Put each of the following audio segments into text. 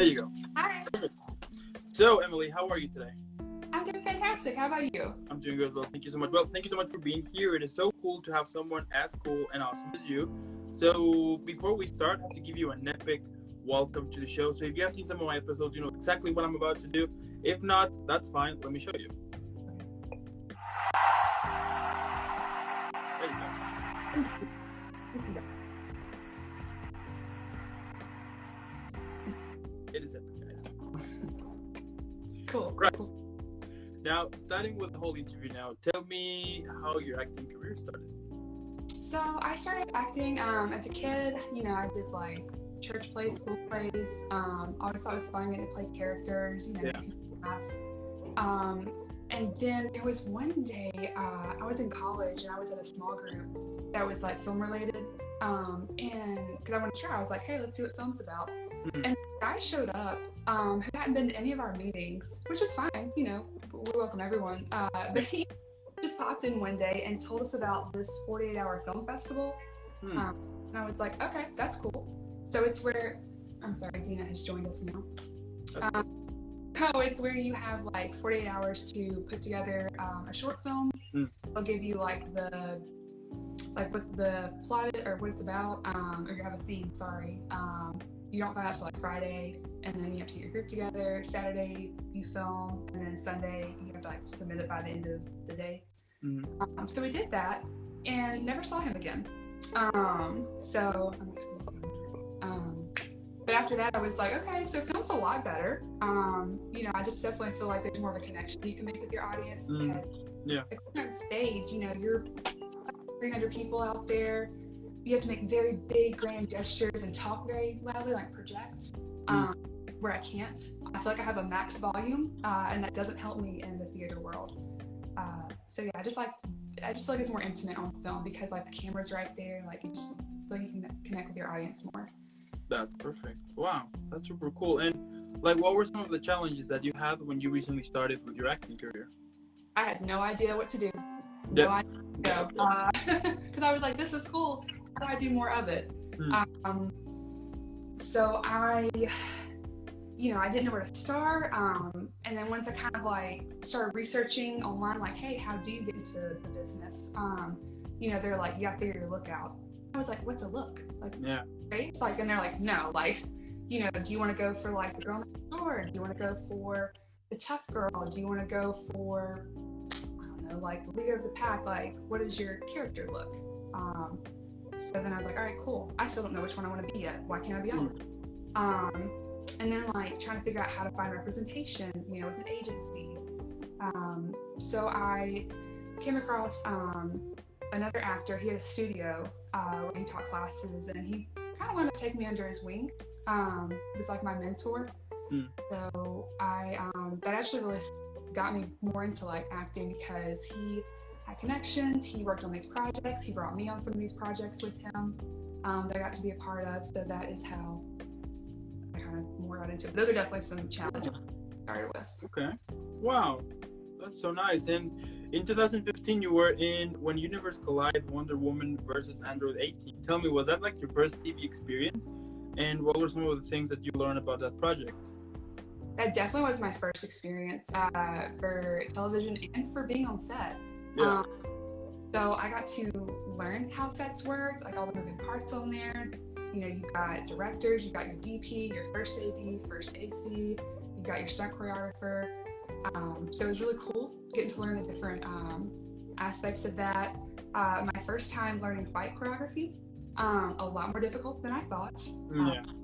There you go. Hi. Perfect. So, Emily, how are you today? I'm doing fantastic. How about you? I'm doing good as well. Thank you so much. Well, thank you so much for being here. It is so cool to have someone as cool and awesome as you. So, before we start, I have to give you an epic welcome to the show. So, if you have seen some of my episodes, you know exactly what I'm about to do. If not, that's fine. Let me show you. There you go. It is epic. Cool. Right. Now, starting with the whole interview now, tell me how your acting career started. So I started acting as a kid. You know, I did like church plays, school plays. Always thought it was fun getting to play characters. You know, Yeah. making people laugh. And then there was one day I was in college and I was at a small group that was like film related. And because I wanted to try, I was like, hey, let's see what film's about. Mm-hmm. And the guy showed up who hadn't been to any of our meetings, which is fine, you know, we welcome everyone. But he just popped in one day and told us about this 48-hour film festival. And I was like, okay, that's cool. So it's where, I'm sorry, Zena has joined us now. It's where you have like 48 hours to put together a short film. They'll give you like what the plot is or what it's about, or you have a theme, sorry. You don't find out till like Friday, and then you have to get your group together. Saturday you film, and then Sunday you have to like submit it by the end of the day. So we did that, and never saw him again. But after that, I was like, okay, so film's a lot better. You know, I just definitely feel like there's more of a connection you can make with your audience because like, on stage, you know, you're 300 people out there. You have to make very big, grand gestures and talk very loudly, like project, where I can't. I feel like I have a max volume, and that doesn't help me in the theater world. So yeah, I just feel like it's more intimate on film because like the camera's right there, like you just feel like you can connect with your audience more. That's perfect. Wow, that's super cool. And like, what were some of the challenges that you had when you recently started with your acting career? I had no idea what to do. No idea where to go. Because I was like, this is cool. How do I do more of it? So I didn't know where to start. And then once I kind of like started researching online, like, hey, how do you get into the business? You know, they're like, you gotta figure your look out. I was like, what's a look? Like, right? Like, and they're like, no, like, you know, do you want to go for like the girl next door? Do you want to go for the tough girl? Do you want to go for, I don't know, like the leader of the pack? Like, what does your character look? So then I was like, all right, cool. I still don't know which one I want to be yet. Why can't I be all of them? And then like trying to figure out how to find representation, you know, with an agency. So I came across another actor. He had a studio where he taught classes, and he kind of wanted to take me under his wing. He was like my mentor. So that actually really got me more into like acting because he had connections. He worked on these projects. He brought me on some of these projects with him that I got to be a part of. So that is how I kind of more got into it. Those are definitely some challenges I started with. Okay. Wow. That's so nice. And in 2015, you were in When Universe Collide, Wonder Woman versus Android 18. Tell me, was that like your first TV experience? And what were some of the things that you learned about that project? That definitely was my first experience for television and for being on set. So I got to learn how sets work, like all the moving parts on there. You know, you got directors, you got your DP, your first AD, first AC, you got your stunt choreographer. So it was really cool getting to learn the different aspects of that. My first time learning fight choreography, a lot more difficult than I thought.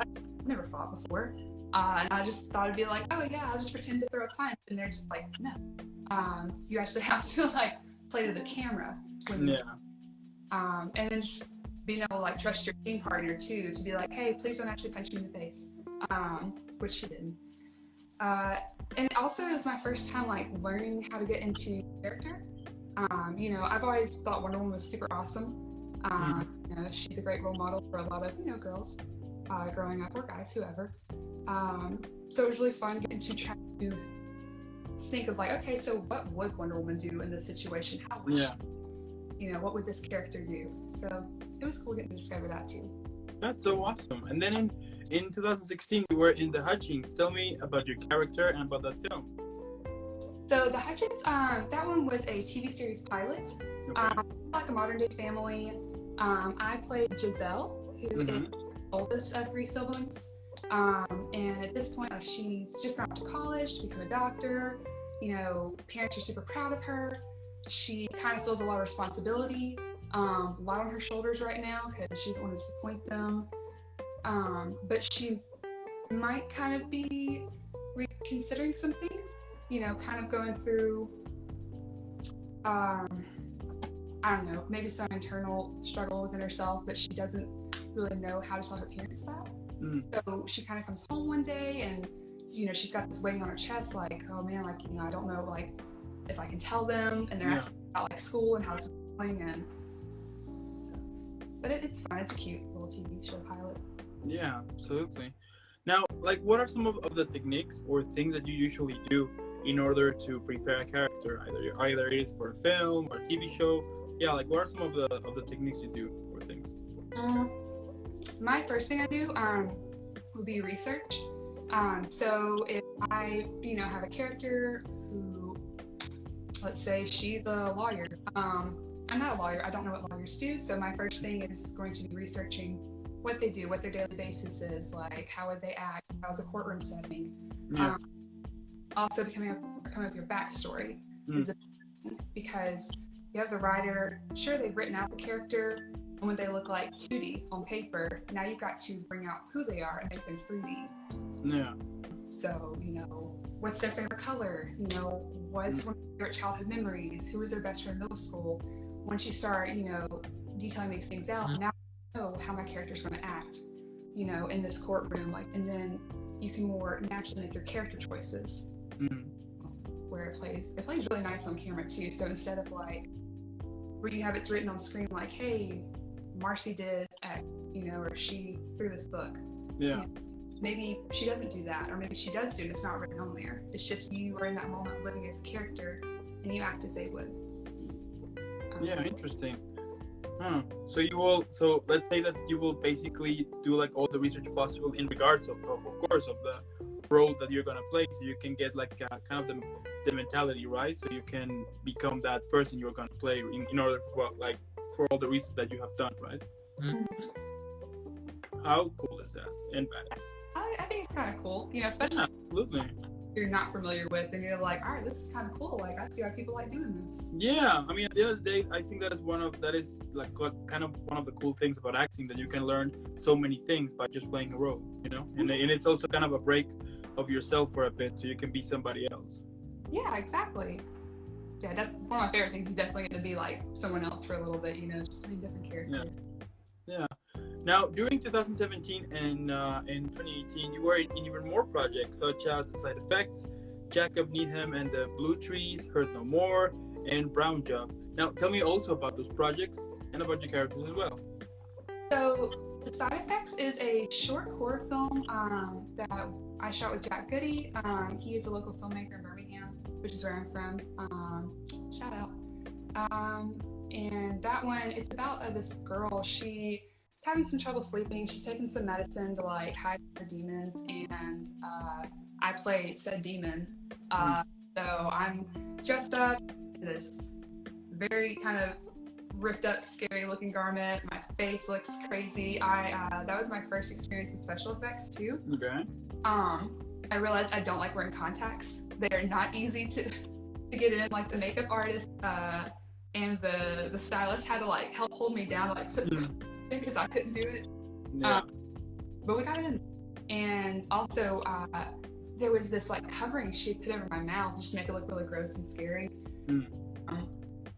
I've never fought before. And I just thought it'd be like, oh yeah, I'll just pretend to throw a punch. And they're just like, no. You actually have to like play to the camera. And then just being able to like trust your team partner too, to be like, hey, please don't actually punch me in the face. Which she didn't. And also it was my first time like learning how to get into character. You know, I've always thought Wonder Woman was super awesome. You know, she's a great role model for a lot of, you know, girls growing up, or guys, whoever. So it was really fun getting to try to think of like, okay, so what would Wonder Woman do in this situation? How would she, you know, what would this character do? So it was cool getting to discover that too. That's so awesome. And then in 2016, you were in the Hutchins. Tell me about your character and about that film. So the Hutchins, that one was a TV series pilot, Okay. like a modern day family. I played Giselle, who is the oldest of three siblings. And at this point, like, she's just gone off to college to become a doctor. You know, parents are super proud of her. She kind of feels a lot of responsibility, a lot on her shoulders right now because she doesn't want to disappoint them. But she might kind of be reconsidering some things, you know, kind of going through, I don't know, maybe some internal struggle within herself, but she doesn't really know how to tell her parents that. So she kind of comes home one day and, you know, she's got this weighing on her chest, like, oh man, like, you know, I don't know, like, if I can tell them, and they're asking about, like, school and how it's going, and so, but it's fun. It's a cute little TV show pilot. Yeah, absolutely. Now, like, what are some of the techniques or things that you usually do in order to prepare a character? Either it is for a film or a TV show. Yeah, like, what are some of the techniques you do or things? My first thing I do would be research. So if I, you know, have a character who, let's say she's a lawyer. I'm not a lawyer. I don't know what lawyers do. So my first thing is going to be researching what they do, what their daily basis is, like how would they act, how's a courtroom setting. Also coming up with your backstory is because you have the writer, sure, they've written out the character and what they look like 2D on paper. Now you've got to bring out who they are and make them 3D. Yeah. So, you know, what's their favorite color? You know, what's one of their favorite childhood memories? Who was their best friend in middle school? Once you start, you know, detailing these things out, now I know how my character's going to act, you know, in this courtroom. Like, and then you can more naturally make your character choices. Where it plays really nice on camera too. So instead of like where you have it's written on screen like, hey, Marcy did X, you know, or she threw this book. Yeah. You know, maybe she doesn't do that, or maybe she does do it, it's not written on there. It's just you are in that moment living as a character and you act as they would. Yeah, interesting. So let's say that you will basically do like all the research possible in regards of course of the role that you're gonna play, so you can get like kind of the mentality right, so you can become that person you're gonna play in order for all the research that you have done, right? How cool is that? And badass. I think it's kind of cool, you know, especially absolutely. If you're not familiar with, and you're like, all right, this is kind of cool. Like, I see how people like doing this. Yeah, I mean, at the end of the day, I think that is one of the cool things about acting, that you can learn so many things by just playing a role, you know, and it's also kind of a break of yourself for a bit, so you can be somebody else. Yeah, exactly. Yeah, that's one of my favorite things. Is definitely going to be like someone else for a little bit, you know, just playing different characters. Yeah. Now, during 2017 and 2018, you were in even more projects, such as The Side Effects, Jacob Needham and the Blue Trees, Hurt No More, and Brown Job. Now, tell me also about those projects and about your characters as well. So, The Side Effects is a short horror film that I shot with Jack Goody. He is a local filmmaker in Birmingham, which is where I'm from. Shout out. And that one, it's about this girl. She's having some trouble sleeping. She's taking some medicine to like hide her demons, and I play said demon. So I'm dressed up in this very kind of ripped up, scary looking garment. My face looks crazy. That was my first experience with special effects too. Okay. I realized I don't like wearing contacts. They are not easy to get in. Like the makeup artist and the stylist had to like help hold me down, like put because I couldn't do it. Yeah. But we got it in. And also, there was this like covering she put over my mouth just to make it look really gross and scary.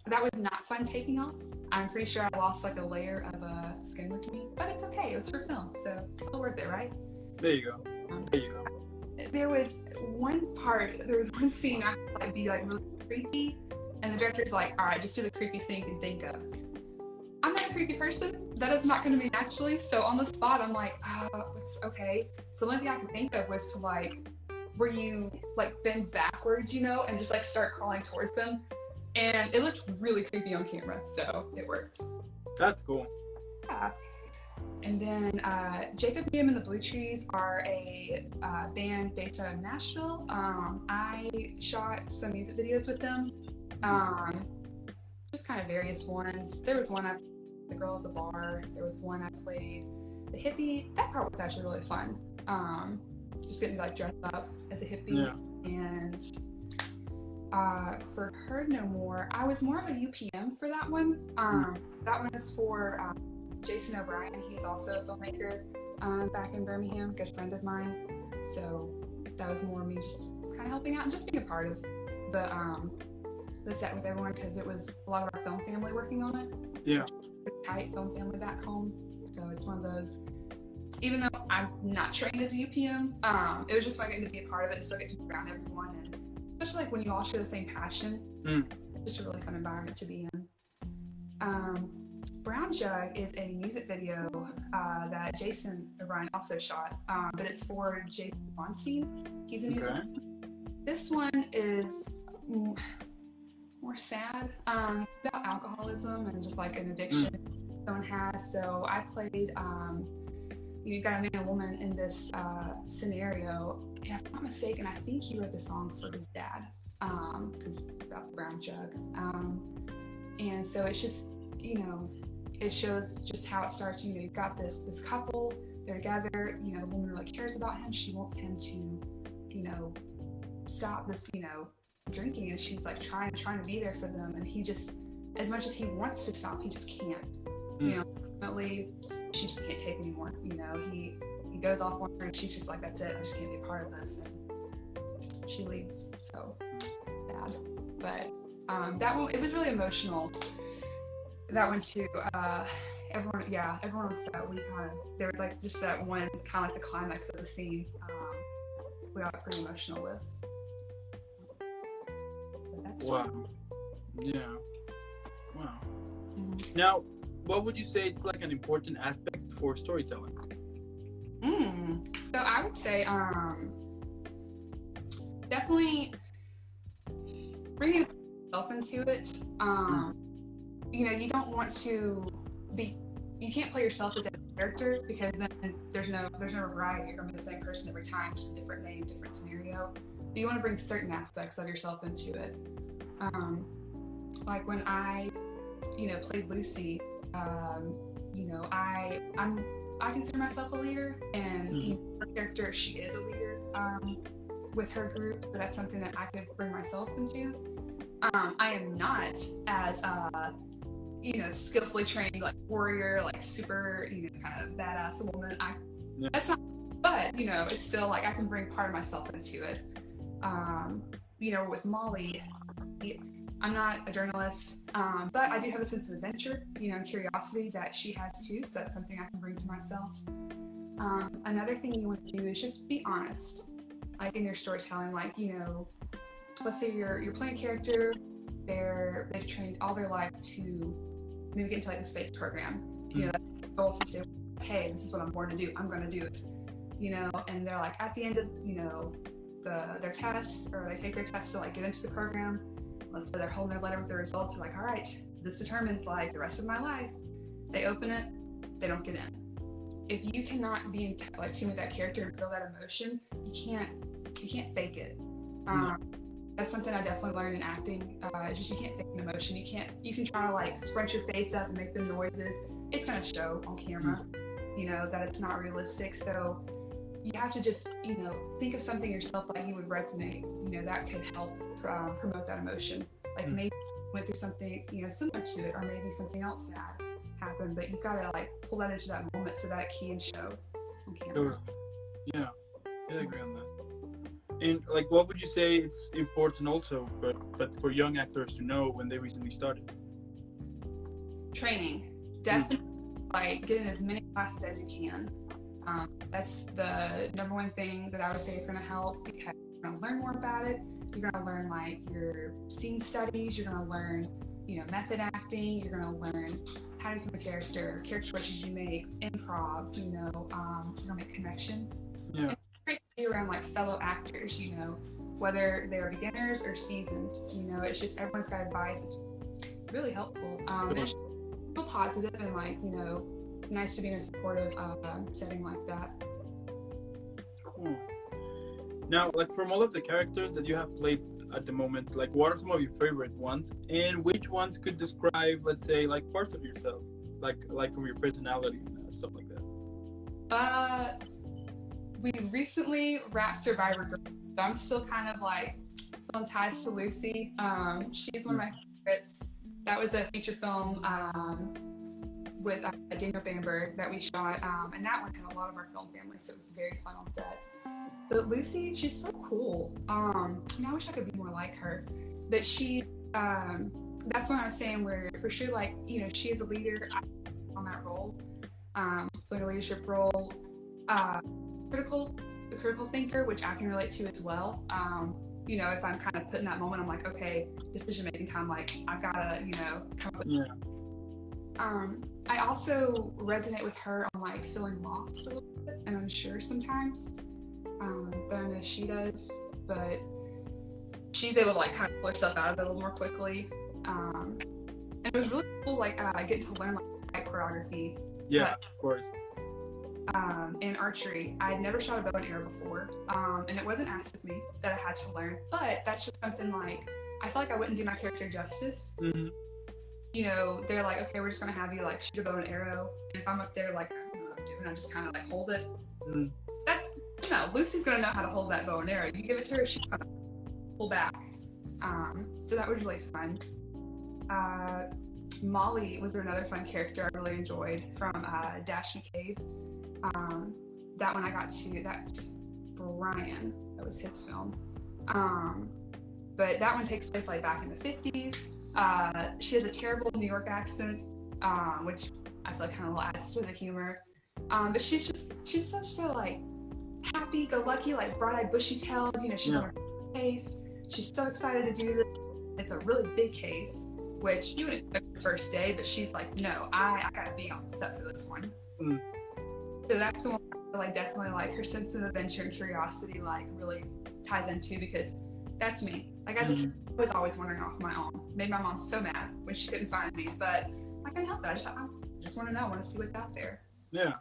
That was not fun taking off. I'm pretty sure I lost like a layer of skin with me, but it's okay. It was for film, so it's all worth it, right? There you go. There was one scene I thought would be like really creepy, and the director's like, all right, just do the creepy thing you can think of. I'm not a creepy person. That is not going to be naturally. So on the spot, I'm like, okay. So the only thing I could think of was to like, where you like bend backwards, you know, and just like start crawling towards them. And it looked really creepy on camera, so it worked. That's cool. Yeah. And then Jacob Needham and the Blue Trees are a band based out of Nashville. I shot some music videos with them, just kind of various ones. There was one I played the girl at the bar. There was one I played the hippie. That part was actually really fun. Just getting to like dress up as a hippie. Yeah. And for Heard No More, I was more of a UPM for that one. That one is for Jason O'Brien. He's also a filmmaker back in Birmingham, good friend of mine. So that was more me just kind of helping out and just being a part of the set with everyone, because it was a lot of our film family working on it. Yeah. Tight film family back home. So it's one of those, even though I'm not trained as a UPM, it was just fun getting to be a part of it and still get to be around everyone. And especially like when you all share the same passion, it's just a really fun environment to be in. Brown Jug is a music video that Jason O'Brien also shot, but it's for Jason Bonstein. He's a musician. This one is more sad, about alcoholism and just like an addiction someone has. So I played, you've got a man and woman in this scenario. And if I'm not mistaken, I think he wrote the song for his dad, because about the brown jug. And so it's just, it shows just how it starts. You've got this couple, they're together, the woman really cares about him. She wants him to, stop this, drinking, and she's like trying to be there for them. And he just, as much as he wants to stop, he just can't. Ultimately, she just can't take anymore. He goes off on her, and she's just like, that's it, I just can't be a part of this. And she leaves. So sad. But that one, it was really emotional. That one too. Everyone was sad. There was like just that one kind of like the climax of the scene. We all got pretty emotional with. But that's wow. Yeah. Wow. Now, what would you say it's like an important aspect for storytelling? So I would say definitely bringing yourself into it. You don't want to be, you can't play yourself as a character, because then there's no variety. You're going to be the same person every time, just a different name, different scenario. But you want to bring certain aspects of yourself into it. Like when I, played Lucy, I consider myself a leader, and her character, she is a leader with her group, so that's something that I could bring myself into. I am not as skillfully trained, like warrior, like super, kind of badass woman. That's not, but it's still like I can bring part of myself into it. With Molly, I'm not a journalist, but I do have a sense of adventure, and curiosity that she has too, so that's something I can bring to myself. Another thing you want to do is just be honest, like in your storytelling. Like, let's say you're playing a character, they've trained all their life to maybe get into like the space program. That's the goal, is to say, hey, this is what I'm born to do, I'm going to do it. And they're like at the end of their test, or they take their test to like get into the program. Let's say they're holding their letter with the results. They're like, all right, this determines like the rest of my life. They open it, they don't get in. If you cannot be in tune with that character and feel that emotion, you can't fake it. That's something I definitely learned in acting. It's just, you can't fake an emotion. You can try to like scrunch your face up and make the noises. It's gonna show on camera, that it's not realistic. So you have to just, think of something yourself that you would resonate, that could help promote that emotion. Like maybe you went through something, similar to it, or maybe something else sad happened, but you gotta like pull that into that moment so that it can show on camera. Sure. Yeah, I agree on that. And like, what would you say it's important also, but for young actors to know when they recently started? Training, definitely. Like get in as many classes as you can. That's the number one thing that I would say is going to help, because you're going to learn more about it. You're going to learn like your scene studies. You're going to learn, method acting. You're going to learn how to become a character choices you make, improv. You're going to make connections. Yeah. And it's great to be around like fellow actors. Whether they're beginners or seasoned. It's just everyone's got advice. It's really helpful. It's feel positive and like nice to be in a supportive setting like that. Cool. Now, like from all of the characters that you have played at the moment, like what are some of your favorite ones, and which ones could describe, let's say, like parts of yourself, like from your personality and stuff like that? We recently wrapped Survivor Girl, so I'm still kind of like feeling ties to Lucy. She's one of my favorites. That was a feature film with Daniel Bamberg that we shot, and that one had a lot of our film family, so it was very fun on set. But Lucy, she's so cool. I wish I could be more like her. But she, that's what I was saying, where for sure, like, you know, she is a leader on that role, like a leadership role. Critical thinker, which I can relate to as well. You know, if I'm kind of put in that moment, I'm like, okay, decision making time, like I've gotta, you know, come up with. Yeah. I also resonate with her on like feeling lost a little bit and unsure sometimes. Though I know she does, but she's able to like kind of pull herself out of it a little more quickly. And it was really cool, like getting to learn like choreography. Yeah, of course. In archery, I had never shot a bow and arrow before, and it wasn't asked of me that I had to learn. But that's just something like I feel like I wouldn't do my character justice. Mm-hmm. You know, they're like, okay, we're just gonna have you like shoot a bow and arrow, and if I'm up there like I don't know what I'm doing, I just kind of like hold it. Mm. Lucy's gonna know how to hold that bow and arrow. You give it to her, she's gonna pull back. So that was really fun. Molly was another fun character I really enjoyed from Dash McCabe. That one I got to, that's Brian, that was his film. But that one takes place like back in the 50s. She has a terrible New York accent, which I feel like kind of adds to the humor. But she's such a like happy-go-lucky, like bright-eyed, bushy-tailed, you know, she's on her case. She's so excited to do this. It's a really big case, which you wouldn't expect the first day, but she's like, no, I gotta be on set for this one. Mm. So that's the one that like definitely like her sense of adventure and curiosity like really ties into, because that's me. Like I was always wandering off my own. Made my mom so mad when she couldn't find me, but I couldn't help it. I just want to know, I want to see what's out there. Yeah.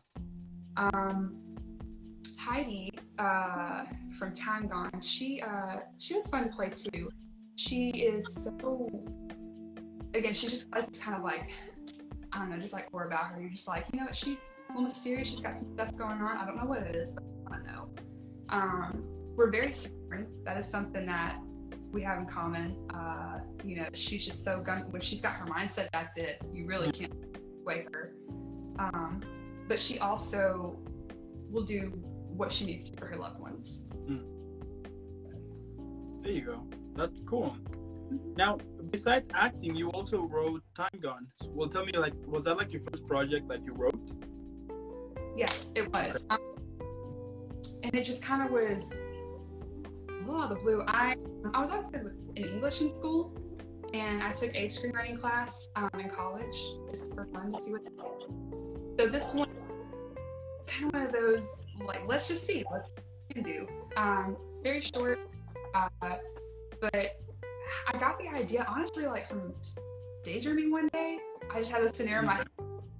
Heidi from Time Gone, she was fun to play too. She is so, again, she's just kind of like, I don't know, just like more about her. You're just like, you know, she's a little mysterious. She's got some stuff going on. I don't know what it is, but I want to know. We're very stubborn. That is something that we have in common. You know, she's just so when she's got her mindset, that's it. You really can't sway her. But she also will do what she needs to for her loved ones. There you go. That's cool. Now, besides acting, you also wrote Time Gone. Well, tell me, like, was that like your first project that you wrote? Yes, it was. Okay. And it just kind of was out of the blue. I was always good in English in school, and I took a screenwriting class in college just for fun to see what. So this one, kind of one of those like, let's just see, let's see what we can do. It's very short, but I got the idea honestly like from daydreaming one day. I just had this scenario in my head.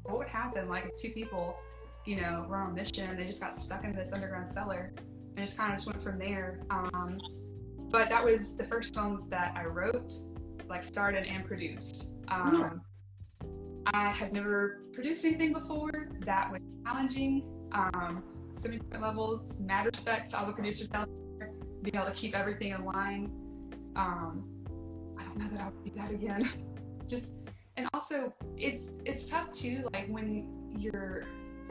What would happen like if two people, you know, were on a mission and they just got stuck in this underground cellar, and just kind of just went from there. But that was the first film that I wrote, like started and produced. I have never produced anything before. That was challenging. So many different levels. Mad respect to all the producers out there, being able to keep everything in line. I don't know that I would do that again. And also it's tough too, like when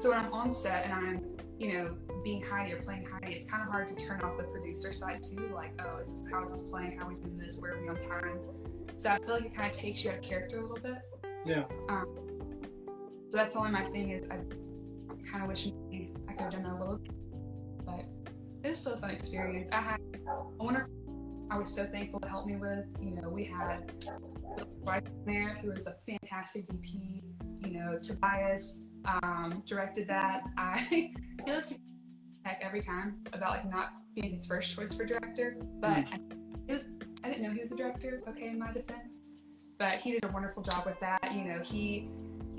I'm on set and I'm, you know, being Heidi or playing Heidi, it's kind of hard to turn off the producer side too, like, oh, how is this playing, how are we doing this, where are we on time? So I feel like it kind of takes you out of character a little bit. Yeah. So that's only my thing is I kind of wish I could have done that a little bit, but it was still a fun experience. I was so thankful to help me with, you know, we had there who was a fantastic DP, you know, Tobias directed that. He lives to heck every time about like not being his first choice for director, but I didn't know he was a director, okay, in my defense, but he did a wonderful job with that. You know, he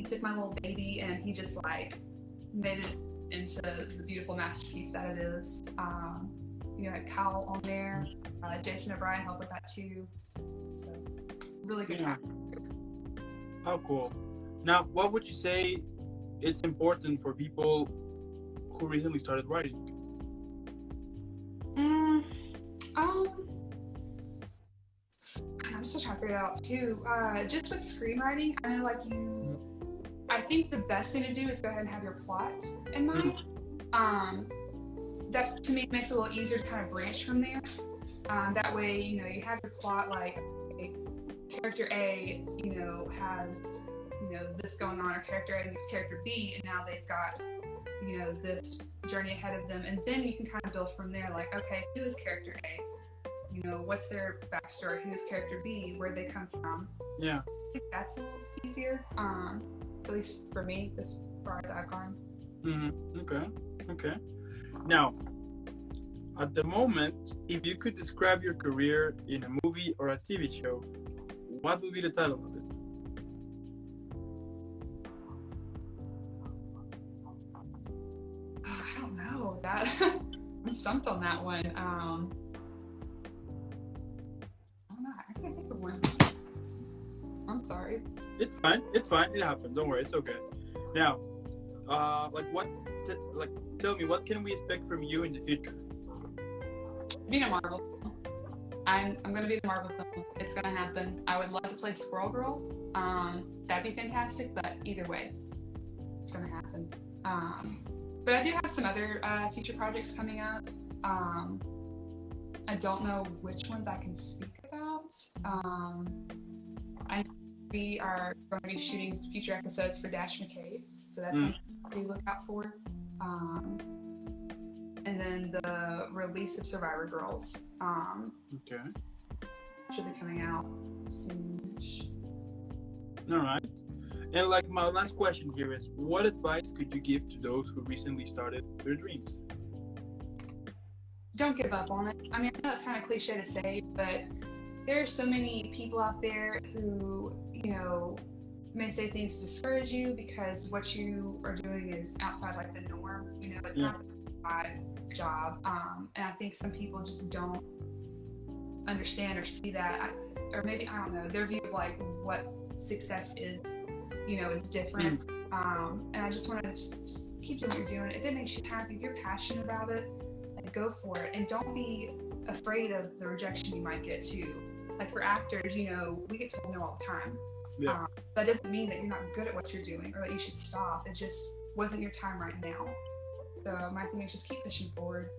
took my little baby and he just like made it into the beautiful masterpiece that it is. You had Kyle on there. Jason O'Brien helped with that too. So really good. Yeah. How cool. Now, what would you say it's important for people who recently started writing? I'm still trying to figure it out too. Just with screenwriting, I know I think the best thing to do is go ahead and have your plot in mind. That to me makes it a little easier to kind of branch from there. That way, you have your plot like character A, has, this going on, or character A meets character B, and now they've got, this journey ahead of them, and then you can kind of build from there, like, okay, who is character A? What's their backstory? Who is character B? Where'd they come from? Yeah. I think that's a little easier, at least for me, as far as I've gone. Okay. Now, at the moment, if you could describe your career in a movie or a TV show, what would be the title of it? I don't know. I'm stumped on that one. I don't know. I can't think of one. I'm sorry. It's fine. It happened. Don't worry. It's okay. Now, tell me, what can we expect from you in the future? Being a Marvel. I'm going to be the Marvel film. It's going to happen. I would love to play Squirrel Girl. That'd be fantastic, but either way, it's going to happen. But I do have some other future projects coming up. I don't know which ones I can speak about. We are going to be shooting future episodes for Dash McCabe, so that's something to look out for. And then the release of Survivor Girls. Okay. Should be coming out soon. All right. And my last question here is, what advice could you give to those who recently started their dreams? Don't give up on it. I mean, I know that's kind of cliche to say, but there are so many people out there who, may say things to discourage you because what you are doing is outside the norm. It's not a job. And I think some people just don't understand or see that, or maybe, I don't know, their view of what success is, is different. And I just want to just keep doing what you're doing. If it makes you happy, if you're passionate about it, go for it. And don't be afraid of the rejection you might get too. For actors, we get told no all the time. Yeah. That doesn't mean that you're not good at what you're doing or that you should stop. It just wasn't your time right now. So my thing is just keep pushing forward.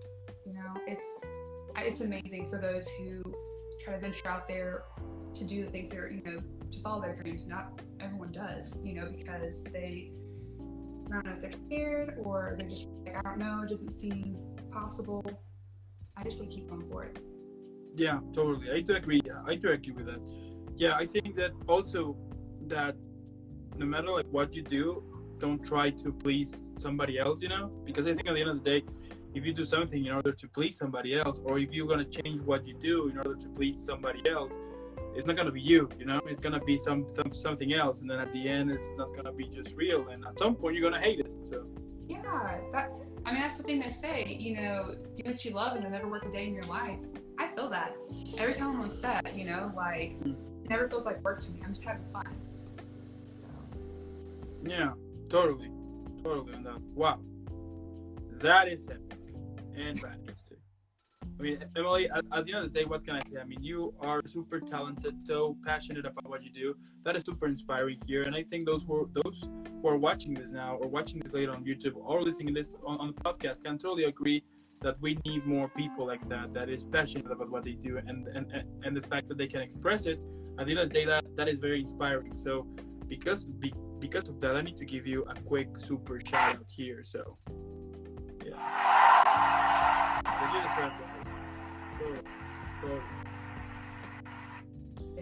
It's amazing for those who try to venture out there to do the things they're, to follow their dreams. Not everyone does, because I don't know if they're scared or they're just I don't know, it doesn't seem possible. I just say keep going for it. Yeah, totally. I do agree with that. Yeah, I think that also that no matter what you do, don't try to please somebody else, because I think at the end of the day, if you do something in order to please somebody else, or if you're going to change what you do in order to please somebody else, it's not going to be you, it's going to be something else. And then at the end, it's not going to be just real. And at some point, you're going to hate it. So yeah, that's the thing they say, do what you love and then never work a day in your life. I feel that every time I'm on set, it never feels like work to me. I'm just having fun. So. Yeah, totally on that. Wow, that is epic and badass too. I mean, Emily, at the end of the day, what can I say? I mean, you are super talented, so passionate about what you do. That is super inspiring here, and I think those who are watching this now or watching this later on YouTube or listening to this on the podcast can totally agree that we need more people like that is passionate about what they do, and the fact that they can express it. At the end of the day, that is very inspiring. So because of that, I need to give you a quick super shout out here. So yeah, you deserve that.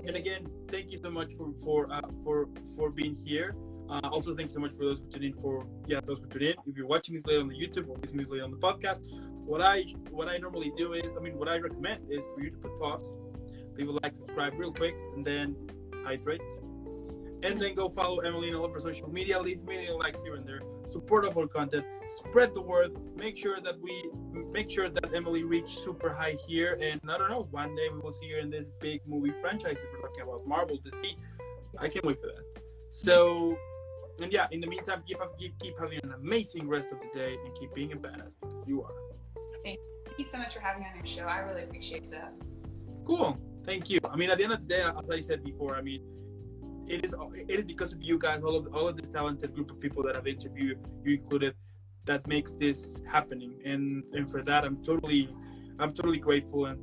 And again, thank you so much for being here. Also, thanks so much for those who tuned in. If you're watching this later on the YouTube or listening to this later on the podcast, what I normally do is, what I recommend is for you to put pause, leave a like, subscribe real quick, and then hydrate. And then go follow Emmaleigh on all of her social media. Leave million likes here and there. Support our content. Spread the word. Make sure that Emmaleigh reach super high here. And I don't know, one day we will see her in this big movie franchise. If we're talking about Marvel, DC. I can't wait for that. So, and yeah, in the meantime, keep having an amazing rest of the day and keep being a badass because you are. Thank you so much for having me on your show. I really appreciate that. Cool. Thank you. I mean, at the end of the day, as I said before, I mean, it is because of you guys, all of this talented group of people that I've interviewed, you included, that makes this happening. And for that, I'm totally grateful and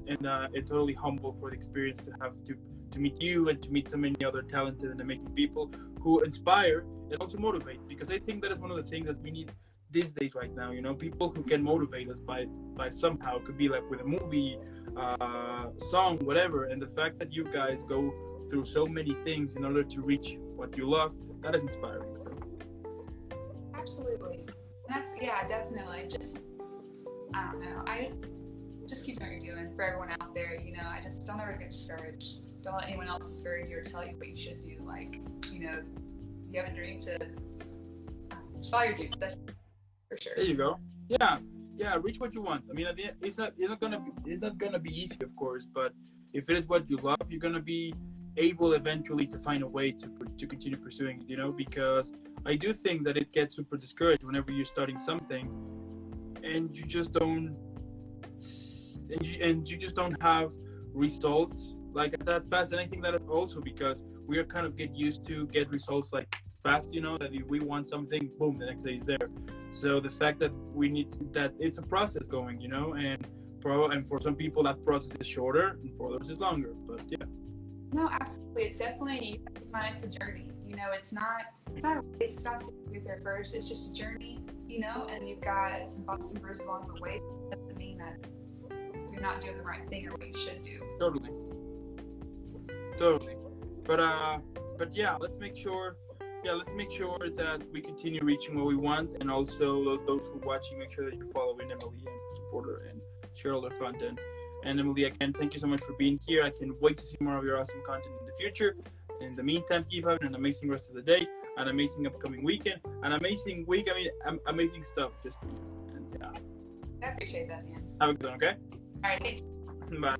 totally humble for the experience to have to meet you and to meet so many other talented and amazing people who inspire and also motivate. Because I think that is one of the things that we need these days right now. You know, people who can motivate us by somehow. It could be like with a movie, song, whatever. And the fact that you guys go through so many things in order to reach what you love, that is inspiring. So. Absolutely. Definitely. Just, I don't know. I just keep doing what you're doing. For everyone out there, you know, I just don't ever get discouraged. Don't let anyone else discourage you or tell you what you should do. Like, you know, you have a dream to just follow your dreams. That's for sure. There you go. Yeah, reach what you want. I mean, at the end, it's not gonna be easy, of course, but if it is what you love, you're gonna be able eventually to find a way to continue pursuing it, you know, because I do think that it gets super discouraged whenever you're starting something and you just don't have results like that fast. And I think that is also because we are kind of get used to get results like fast, you know, that if we want something, boom, the next day is there. So the fact that that it's a process going, you know, and for some people that process is shorter and for others is longer, but yeah. No, absolutely. It's definitely, it's a journey. You know, it's not a race. It's not to get there first. It's just a journey, you know, and you've got some bumps and bruises along the way. That doesn't mean that you're not doing the right thing or what you should do. Totally. But yeah, let's make sure that we continue reaching what we want, and also those who are watching, make sure that you're following Emmaleigh and support her and share all her content. And Emmaleigh, again, thank you so much for being here. I can wait to see more of your awesome content in the future. In the meantime, keep having an amazing rest of the day, an amazing upcoming weekend, an amazing week. I mean, amazing stuff just for you. And yeah. I appreciate that, man. Have a good one, okay? All right, thank you. Bye.